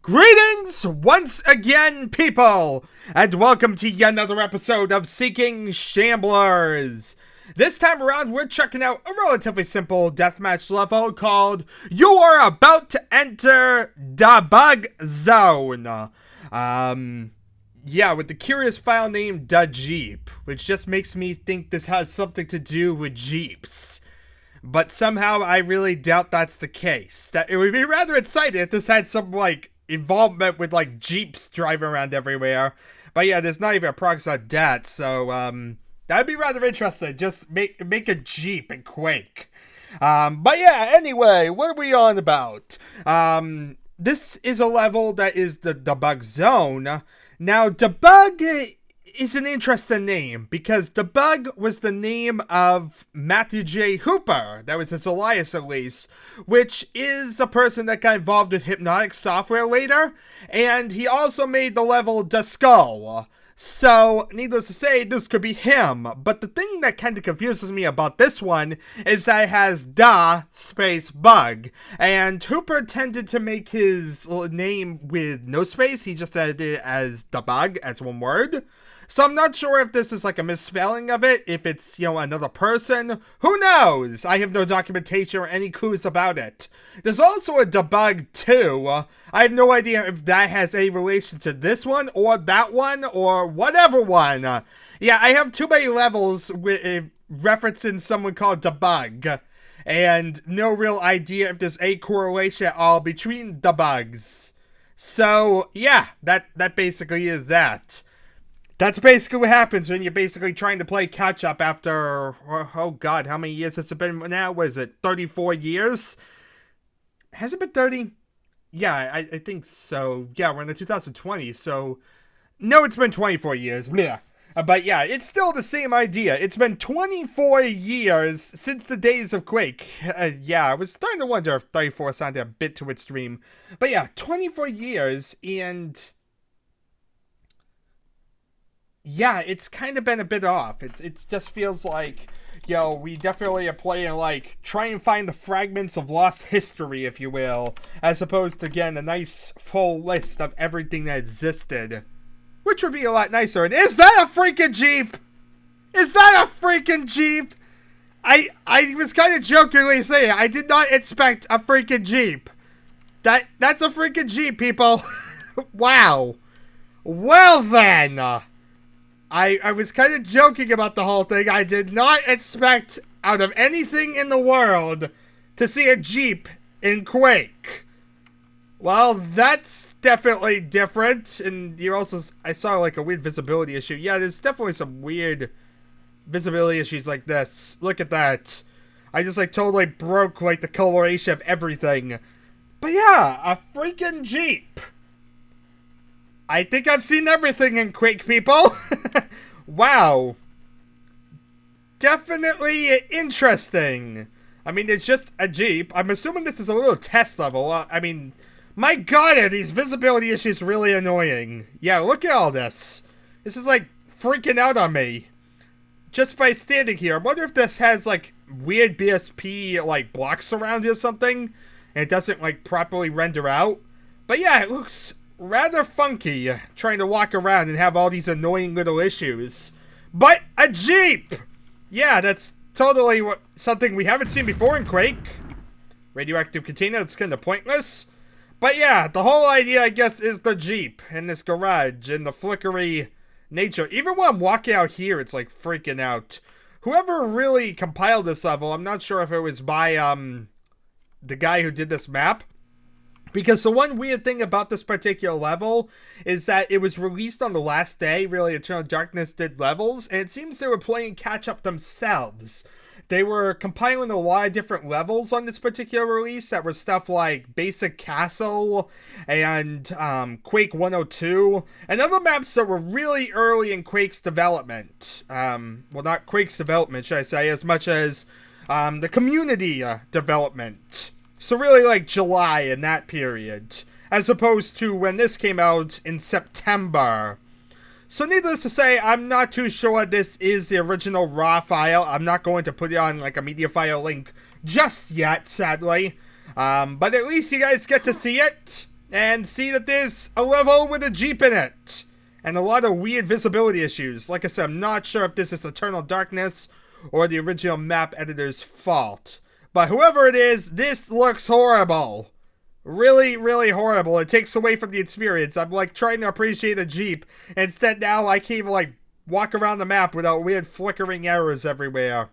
Greetings once again, people, and welcome to yet another episode of Seeking Shamblers. This time around, we're checking out a relatively simple deathmatch level called You Are About to Enter the Bug Zone. With the curious file name The Jeep, which just makes me think this has something to do with Jeeps. But somehow I really doubt that's the case. That it would be rather exciting if this had some, involvement with, Jeeps driving around everywhere. But yeah, there's not even a progress on that, so, that'd be rather interesting. Just make a Jeep in Quake. But yeah, anyway, what are we on about? This is a level that is the Debug Zone. Now, Debug is an interesting name, because Debug was the name of Matthew J. Hooper. That was his alias, at least, which is a person that got involved with hypnotic software later, and he also made the level The Skull. So, needless to say, this could be him. But the thing that kind of confuses me about this one is that it has Da space Bug. And Hooper tended to make his name with no space. He just said it as the Bug, as one word. So I'm not sure if this is a misspelling of it, if it's, another person. Who knows? I have no documentation or any clues about it. There's also a Debug 2. I have no idea if that has any relation to this one, or that one, or whatever one. Yeah, I have too many levels with referencing someone called Debug, and no real idea if there's a correlation at all between Debugs. So, yeah, that basically is that. That's basically what happens when you're basically trying to play catch-up after, oh god, how many years has it been now? What is it, 34 years? Has it been 30? Yeah, I think so. Yeah, we're in the 2020, so... No, it's been 24 years. Yeah. But yeah, it's still the same idea. It's been 24 years since the days of Quake. Yeah, I was starting to wonder if 34 sounded a bit too extreme. But yeah, 24 years, and... yeah, it's kind of been a bit off. It just feels like, we definitely are playing, try and find the fragments of lost history, if you will, as opposed to, again, a nice full list of everything that existed, which would be a lot nicer. And is that a freaking Jeep? Is that a freaking Jeep? I was kind of jokingly saying, I did not expect a freaking Jeep. That's a freaking Jeep, people. Wow. Well, then. I was kind of joking about the whole thing. I did not expect, out of anything in the world, to see a Jeep in Quake. Well, that's definitely different. And you also, I saw a weird visibility issue. Yeah, there's definitely some weird visibility issues like this. Look at that. I just totally broke the coloration of everything. But yeah, a freaking Jeep. I think I've seen everything in Quake, people. Wow. Definitely interesting. I mean, it's just a Jeep. I'm assuming this is a little test level. My god, are these visibility issues really annoying. Yeah, look at all this. This is, freaking out on me. Just by standing here. I wonder if this has, weird BSP, blocks around it or something. And it doesn't, properly render out. But yeah, it looks... rather funky, trying to walk around and have all these annoying little issues. But a Jeep! Yeah, that's totally something we haven't seen before in Quake. Radioactive container, it's kind of pointless. But yeah, the whole idea, I guess, is the Jeep in this garage and the flickery nature. Even when I'm walking out here, it's freaking out. Whoever really compiled this level, I'm not sure if it was by the guy who did this map. Because the one weird thing about this particular level is that it was released on the last day, really. Eternal Darkness did levels, and it seems they were playing catch-up themselves. They were compiling a lot of different levels on this particular release that were stuff like Basic Castle and Quake 102, and other maps that were really early in Quake's development. Well, not Quake's development, should I say, as much as the community development. So really July in that period, as opposed to when this came out in September. So needless to say, I'm not too sure this is the original raw file. I'm not going to put it on a media file link just yet, sadly. But at least you guys get to see it. and see that there's a level with a Jeep in it. And a lot of weird visibility issues. Like I said, I'm not sure if this is Eternal Darkness or the original map editor's fault. But whoever it is, this looks horrible. Really, really horrible. It takes away from the experience. I'm like trying to appreciate the Jeep. Instead now I can't even like walk around the map without weird flickering arrows everywhere.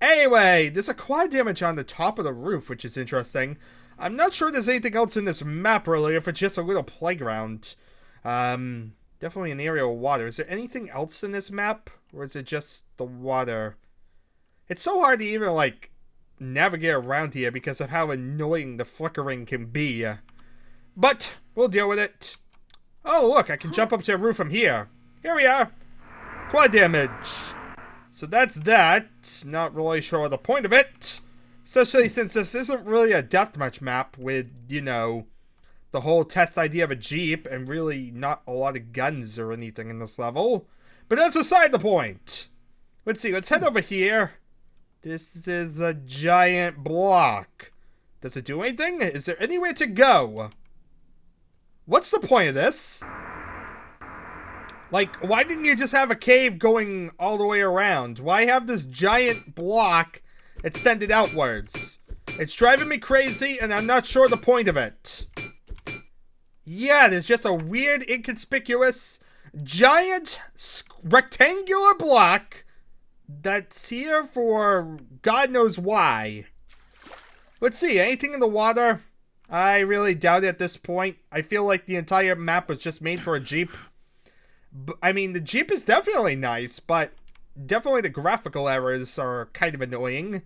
Anyway, there's a quad damage on the top of the roof, which is interesting. I'm not sure there's anything else in this map really, if it's just a little playground. Definitely an area of water. Is there anything else in this map? Or is it just the water? It's so hard to even, like, navigate around here because of how annoying the flickering can be. But, we'll deal with it. Oh, look, I can jump up to a roof from here. Here we are. Quad damage. So that's that. Not really sure the point of it. Especially since this isn't really a deathmatch map with, you know, the whole test idea of a Jeep and really not a lot of guns or anything in this level. But that's aside the point. Let's see, let's head over here. This is a giant block. Does it do anything? Is there anywhere to go? What's the point of this? Like, why didn't you just have a cave going all the way around? Why have this giant block extended outwards? It's driving me crazy and I'm not sure the point of it. Yeah, there's just a weird, inconspicuous, giant, rectangular block that's here for God knows why. Let's see, anything in the water? I really doubt it at this point. I feel like the entire map was just made for a Jeep. I mean, the Jeep is definitely nice, but definitely the graphical errors are kind of annoying.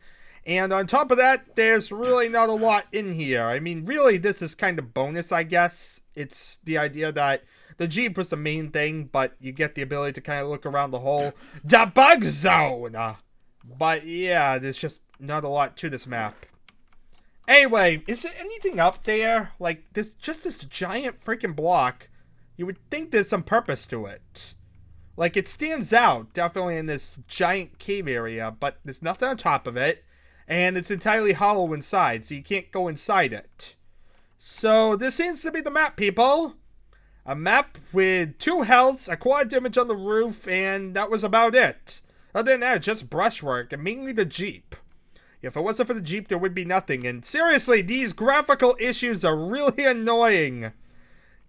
And on top of that, there's really not a lot in here. I mean, really, this is kind of bonus, I guess. It's the idea that the Jeep was the main thing, but you get the ability to kind of look around the whole debug zone. But yeah, there's just not a lot to this map. Anyway, is there anything up there? Like, there's just this giant freaking block. You would think there's some purpose to it. Like, it stands out, definitely in this giant cave area, but there's nothing on top of it. And it's entirely hollow inside, so you can't go inside it. So, this seems to be the map, people. A map with 2 healths, a quad damage on the roof, and that was about it. Other than that, just brushwork, and mainly the Jeep. If it wasn't for the Jeep, there would be nothing. And seriously, these graphical issues are really annoying.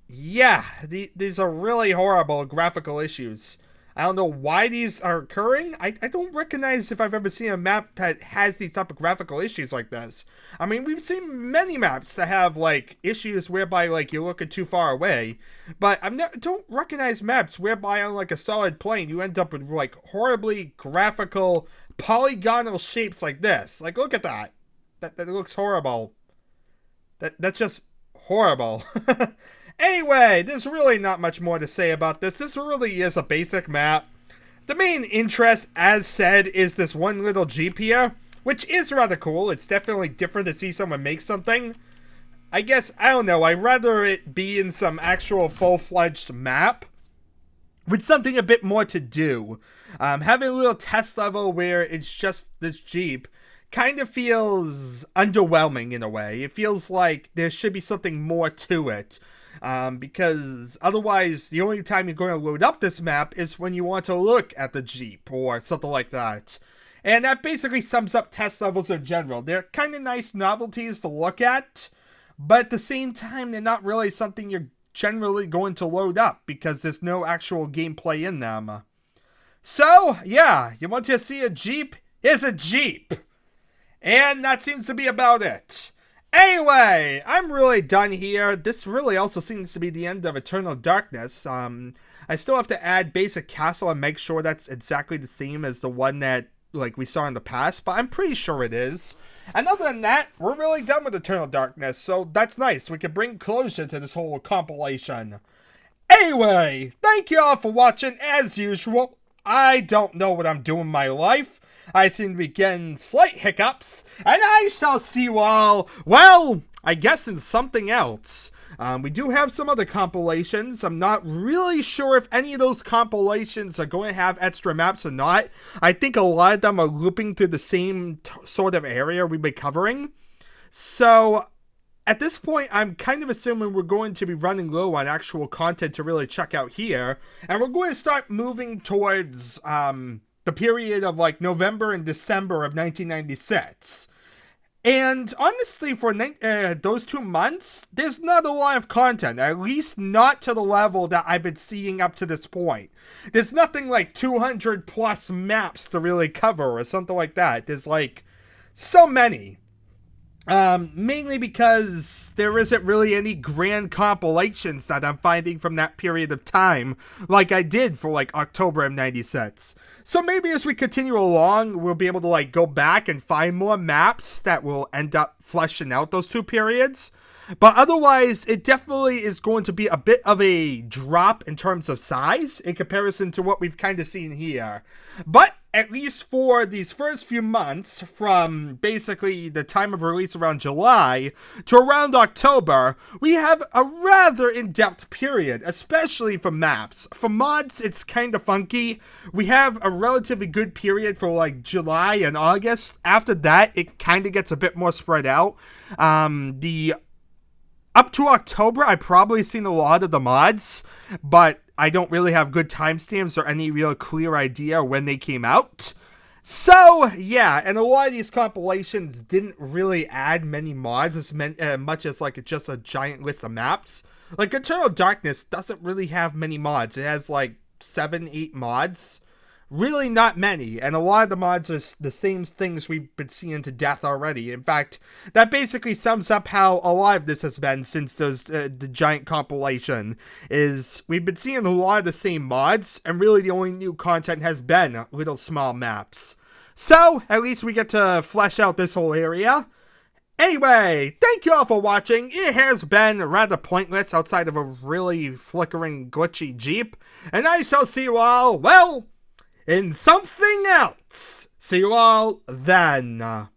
Yeah, these are really horrible graphical issues. I don't know why these are occurring. I don't recognize if I've ever seen a map that has these type of graphical issues like this. I mean, we've seen many maps that have, like, issues whereby, like, you're looking too far away. But I don't recognize maps whereby on, like, a solid plane, you end up with, like, horribly graphical, polygonal shapes like this. Like, look at that. That looks horrible. That's just horrible. Anyway, there's really not much more to say about this. This really is a basic map. The main interest, as said, is this one little Jeep here, which is rather cool. It's definitely different to see someone make something. I guess, I don't know, I'd rather it be in some actual full-fledged map with something a bit more to do. Having a little test level where it's just this Jeep kind of feels underwhelming in a way. It feels like there should be something more to it. Because otherwise, the only time you're going to load up this map is when you want to look at the Jeep or something like that. And that basically sums up test levels in general. They're kind of nice novelties to look at, but at the same time, they're not really something you're generally going to load up because there's no actual gameplay in them. So, yeah, you want to see a Jeep? Here's a Jeep! And that seems to be about it. Anyway, I'm really done here. This really also seems to be the end of Eternal Darkness. I still have to add Basic Castle and make sure that's exactly the same as the one that, like, we saw in the past, but I'm pretty sure it is. And other than that, we're really done with Eternal Darkness, so that's nice. We can bring closure to this whole compilation. Anyway, thank you all for watching, as usual. I don't know what I'm doing in my life. I seem to be getting slight hiccups, and I shall see you all, well, I guess in something else. We do have some other compilations. I'm not really sure if any of those compilations are going to have extra maps or not. I think a lot of them are looping through the same sort of area we've been covering. So, at this point, I'm kind of assuming we're going to be running low on actual content to really check out here. And we're going to start moving towards the period of like November and December of 1996. And honestly, for those 2 months, there's not a lot of content, at least not to the level that I've been seeing up to this point. There's nothing like 200 plus maps to really cover or something like that. There's like so many. Mainly because there isn't really any grand compilations that I'm finding from that period of time, like I did for like October of 96. So maybe as we continue along, we'll be able to like go back and find more maps that will end up fleshing out those 2 periods. But otherwise, it definitely is going to be a bit of a drop in terms of size in comparison to what we've kind of seen here. But at least for these first few months, from basically the time of release around July to around October, we have a rather in-depth period, especially for maps. For mods, it's kind of funky. We have a relatively good period for like July and August. After that, it kind of gets a bit more spread out. Up to October, I've probably seen a lot of the mods, but I don't really have good timestamps or any real clear idea when they came out. So, yeah, and a lot of these compilations didn't really add many mods as much as like just a giant list of maps. Like Eternal Darkness doesn't really have many mods. It has like 7, 8 mods. Really not many, and a lot of the mods are the same things we've been seeing to death already. In fact, that basically sums up how a lot of this has been since the giant compilation, is we've been seeing a lot of the same mods, and really the only new content has been little small maps. So, at least we get to flesh out this whole area. Anyway, thank you all for watching. It has been rather pointless outside of a really flickering, glitchy Jeep, and I shall see you all, well, in something else. See you all then.